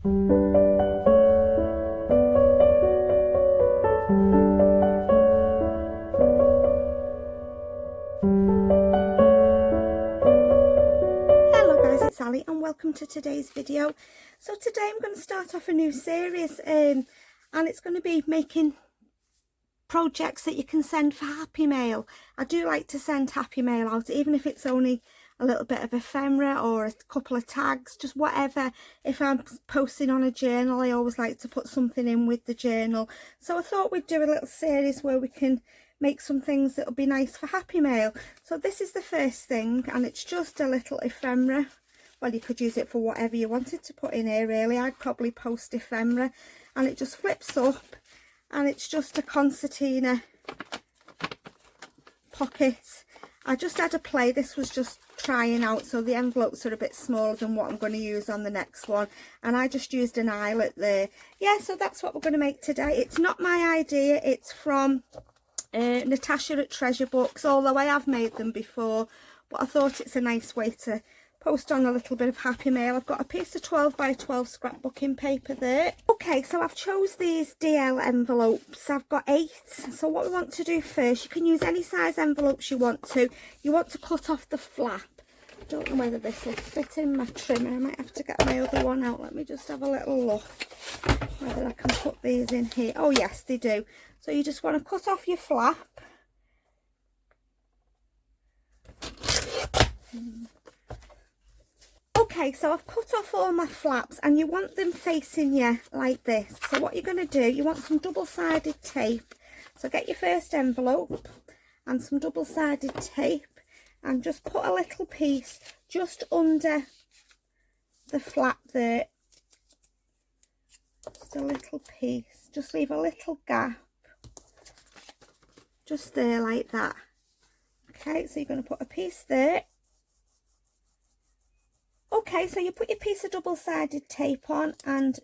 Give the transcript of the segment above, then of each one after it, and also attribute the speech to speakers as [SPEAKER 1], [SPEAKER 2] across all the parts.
[SPEAKER 1] Hello guys, it's Ali and welcome to today's video. So today I'm going to start off a new series and it's going to be making projects that you can send for Happy Mail. I do like to send Happy Mail out, even if it's only a little bit of ephemera or a couple of tags, just whatever. If I'm posting on a journal, I always like to put something in with the journal. So I thought we'd do a little series where we can make some things that'll be nice for Happy Mail. So this is the first thing, and it's just a little ephemera. Well, you could use it for whatever you wanted to put in here really. I'd probably post ephemera, and it just flips up, and it's just a concertina pocket. I just had a play. This was just trying out, so the envelopes are a bit smaller than what I'm going to use on the next one, and I just used an eyelet there. Yeah, so that's what we're going to make today. It's not my idea, it's from Natasha at Treasure Books, although I have made them before, but I thought it's a nice way to post on a little bit of Happy Mail. I've got a piece of 12 by 12 scrapbooking paper there. Okay, so I've chose these DL envelopes. I've got 8. So what we want to do first, you can use any size envelopes you want to. You want to cut off the flap. I don't know whether this will fit in my trimmer. I might have to get my other one out. Let me just have a little look whether I can put these in here. Oh yes, they do. So you just want to cut off your flap. Okay, so I've cut off all my flaps, and you want them facing you like this. So what you're going to do, you want some double-sided tape. So get your first envelope and some double-sided tape, and just put a little piece just under the flap there. Just a little piece. Just leave a little gap. Just there like that. Okay, so you're going to put a piece there. Okay, so you put your piece of double-sided tape on and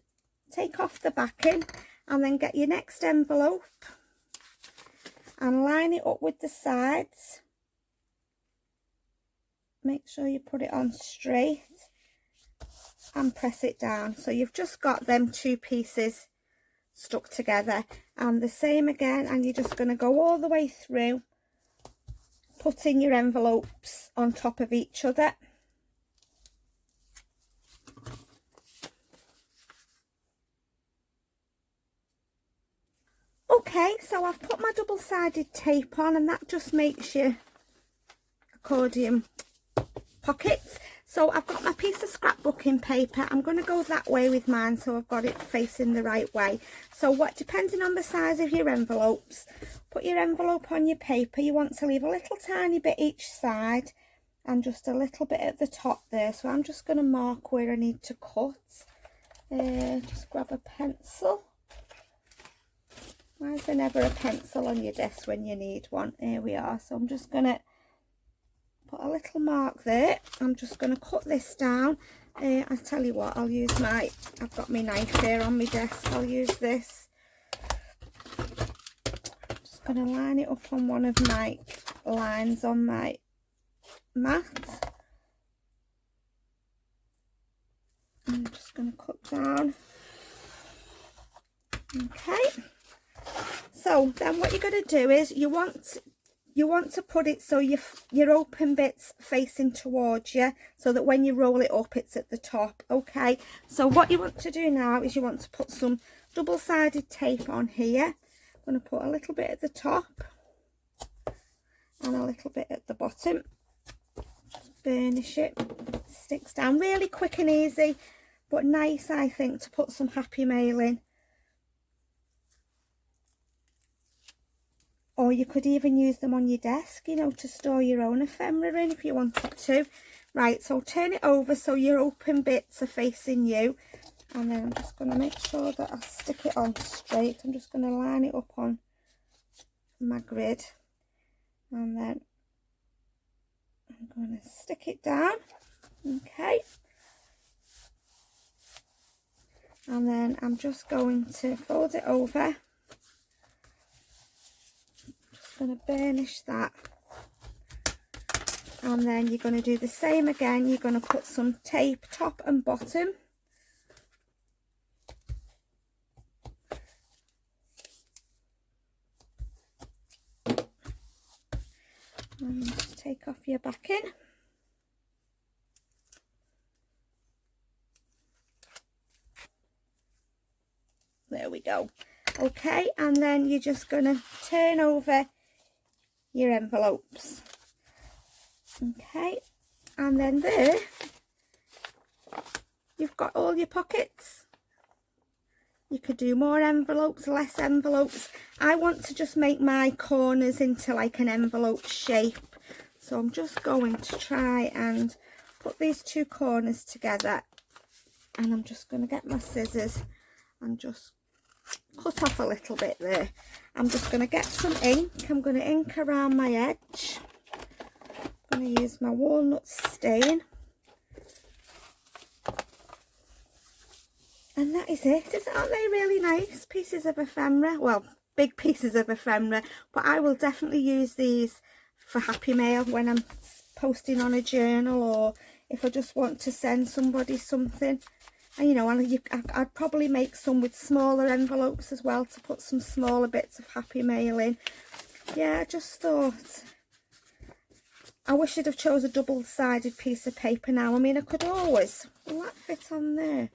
[SPEAKER 1] take off the backing, and then get your next envelope and line it up with the sides. Make sure you put it on straight and press it down. So you've just got them 2 pieces stuck together, and the same again, and you're just going to go all the way through, putting your envelopes on top of each other. Okay, so I've put my double-sided tape on, and that just makes your accordion pockets. So I've got my piece of scrapbooking paper. I'm going to go that way with mine, so I've got it facing the right way. So what, depending on the size of your envelopes, put your envelope on your paper. You want to leave a little tiny bit each side and just a little bit at the top there. So I'm just going to mark where I need to cut. Just grab a pencil. Why is there never a pencil on your desk when you need one? Here we are. So I'm just going to put a little mark there. I'm just going to cut this down. I'll tell you what, I'll use I've got my knife here on my desk. I'll use this. Just going to line it up on one of my lines on my mat. I'm just going to cut down. Okay. So then what you're going to do is you want to put it so your open bits facing towards you, so that when you roll it up it's at the top. Okay, so what you want to do now is you want to put some double-sided tape on here. I'm going to put a little bit at the top and a little bit at the bottom. Just burnish it. It sticks down really quick and easy, but nice, I think, to put some Happy Mail in. Or you could even use them on your desk, you know, to store your own ephemera in if you wanted to. Right, so turn it over so your open bits are facing you. And then I'm just going to make sure that I stick it on straight. I'm just going to line it up on my grid. And then I'm going to stick it down. Okay. And then I'm just going to fold it over. Going to burnish that, and then you're going to do the same again. You're going to put some tape top and bottom And just take off your backing. There we go. Okay, and then you're just going to turn over your envelopes. Okay, and then there you've got all your pockets. You could do more envelopes, less envelopes. I want to just make my corners into like an envelope shape. So I'm just going to try and put these two corners together. And I'm just going to get my scissors and just cut off a little bit there. I'm just going to get some ink. I'm going to ink around my edge. I'm going to use my walnut stain. And that is it. Aren't they really nice pieces of ephemera? Well, big pieces of ephemera, but I will definitely use these for Happy Mail when I'm posting on a journal, or if I just want to send somebody something. And you know, I'd probably make some with smaller envelopes as well to put some smaller bits of Happy Mail in. Yeah, I just thought, I wish I'd have chose a double-sided piece of paper now. I mean, I could always, will that fit on there?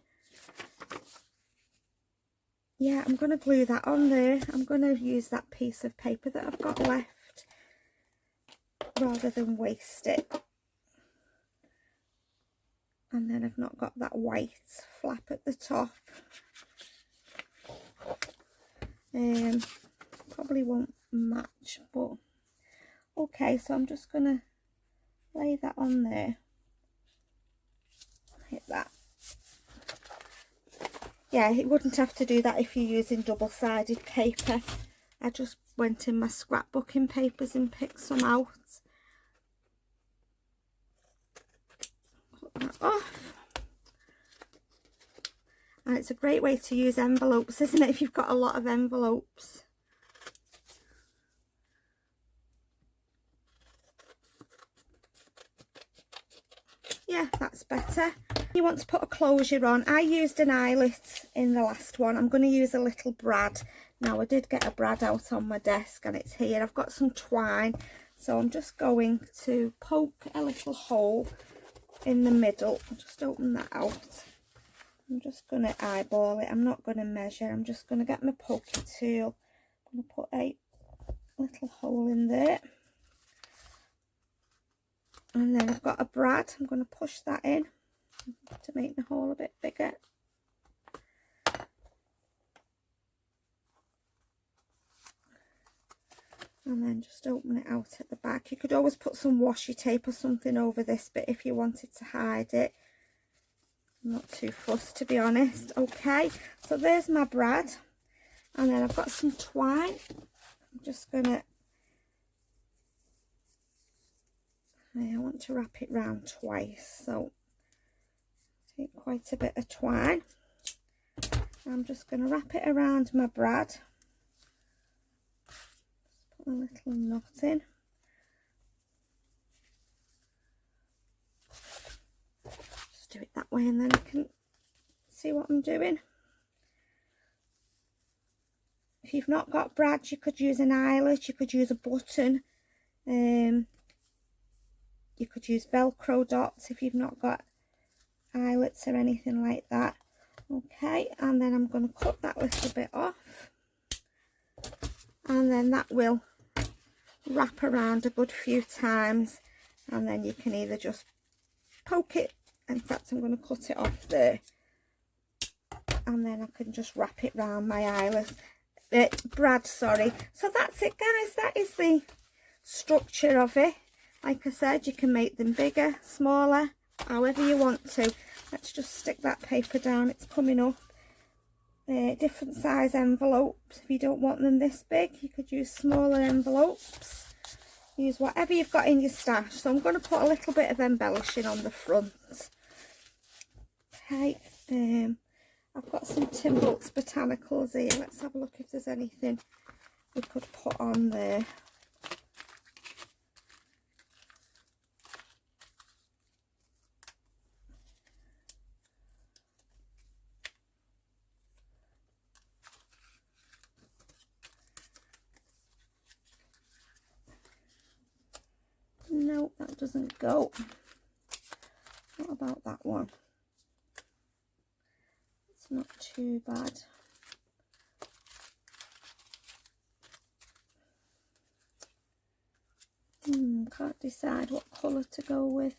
[SPEAKER 1] Yeah, I'm going to glue that on there. I'm going to use that piece of paper that I've got left rather than waste it. And then I've not got that white flap at the top. Probably won't match, but okay, so I'm just going to lay that on there. Hit that. Yeah, it wouldn't have to do that if you're using double-sided paper. I just went in my scrapbooking papers and picked some out. Put that off. And it's a great way to use envelopes, isn't it, if you've got a lot of envelopes. Yeah, that's better. You want to put a closure on. I used an eyelet in the last one. I'm going to use a little brad. Now, I did get a brad out on my desk and it's here. I've got some twine. So I'm just going to poke a little hole in the middle. I'll just open that out. I'm just going to eyeball it. I'm not going to measure. I'm just going to get my pokey tool. I'm going to put a little hole in there. And then I've got a brad. I'm going to push that in to make the hole a bit bigger. And then just open it out at the back. You could always put some washi tape or something over this bit if you wanted to hide it. I'm not too fussed, to be honest. Okay, so there's my brad. And then I've got some twine. I'm just going to, I want to wrap it round twice. So take quite a bit of twine. I'm just going to wrap it around my brad. Just put a little knot in. Just do it that way and then I can see what I'm doing. If you've not got brads, you could use an eyelet, you could use a button, you could use Velcro dots if you've not got eyelets or anything like that. Okay, and then I'm going to cut that little bit off, and then that will wrap around a good few times, and then you can either just poke it, in fact I'm going to cut it off there, and then I can just wrap it round my eyelet. Brad, sorry. So that's it, guys. That is the structure of it. Like I said, you can make them bigger, smaller, however you want to. Let's just stick that paper down. It's coming up. Different size envelopes. If you don't want them this big, you could use smaller envelopes. Use whatever you've got in your stash. So I'm going to put a little bit of embellishing on the front. Okay. I've got some Tim Holtz botanicals here. Let's have a look if there's anything we could put on there. that doesn't go. What about that one? It's not too bad. Can't decide what colour to go with.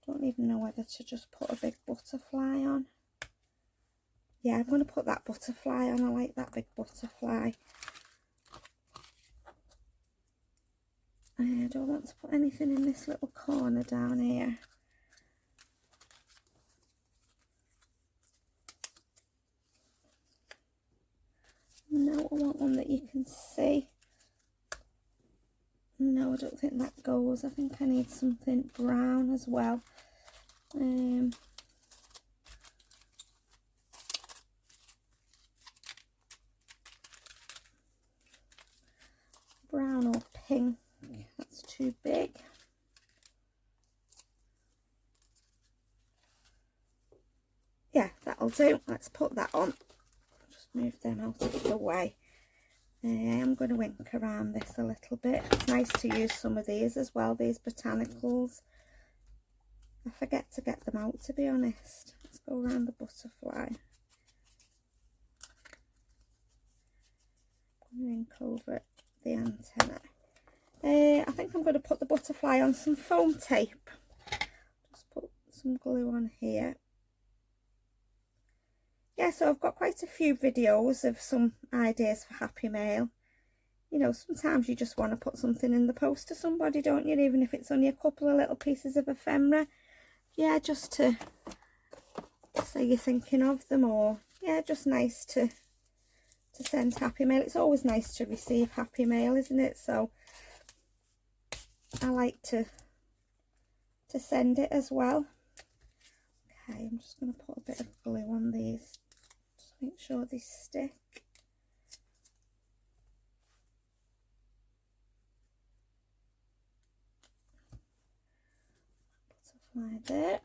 [SPEAKER 1] Don't even know whether to just put a big butterfly on. Yeah, I'm going to put that butterfly on. I like that big butterfly. I don't want to put anything in this little corner down here. No, I want one that you can see. No, I don't think that goes. I think I need something brown as well. Brown or pink. That's too big. Yeah, that'll do. Let's put that on. Just move them out of the way. I'm going to wink around this a little bit. It's nice to use some of these as well, these botanicals. I forget to get them out, to be honest. Let's go around the butterfly. Wink over the antenna. I think I'm going to put the butterfly on some foam tape. Just put some glue on here. Yeah, so I've got quite a few videos of some ideas for Happy Mail. You know, sometimes you just want to put something in the post to somebody, don't you? Even if it's only a couple of little pieces of ephemera. Yeah, just to say you're thinking of them, or yeah, just nice to send Happy Mail. It's always nice to receive Happy Mail, isn't it? So I like to send it as well. Okay, I'm just going to put a bit of glue on these. Just make sure they stick. Butterfly there.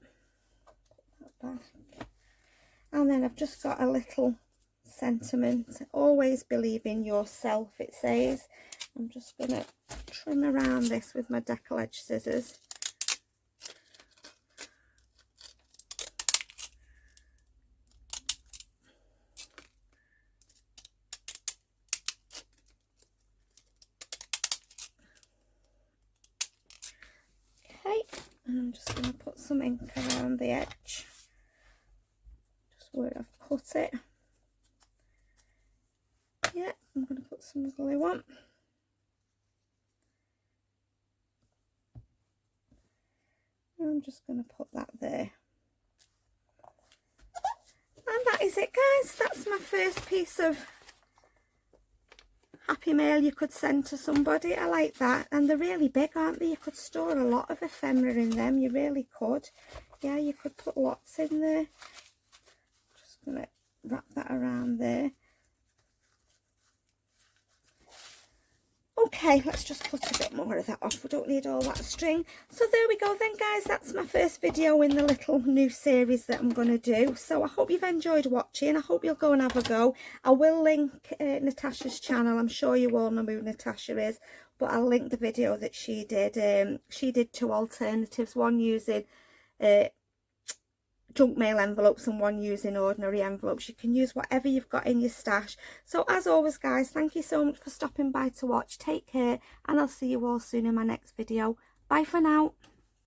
[SPEAKER 1] Put that back. And then I've just got a little sentiment. Always believe in yourself, it says. I'm just going to trim around this with my decal edge scissors. Okay, and I'm just going to put some ink around the edge, just where I've cut it. Yeah, I'm going to put some glue on. And I'm just going to put that there. And that is it, guys. That's my first piece of Happy Mail you could send to somebody. I like that. And they're really big, aren't they? You could store a lot of ephemera in them. You really could. Yeah, you could put lots in there. Just going to wrap that around there. Okay, let's just cut a bit more of that off. We don't need all that string. So there we go then, guys. That's my first video in the little new series that I'm going to do. So I hope you've enjoyed watching. I hope you'll go and have a go. I will link Natasha's channel. I'm sure you all know who Natasha is. But I'll link the video that she did. She did 2 alternatives. One using junk mail envelopes and one using ordinary envelopes. You can use whatever you've got in your stash. So as always, guys, thank you so much for stopping by to watch. Take care, and I'll see you all soon in my next video. Bye for now.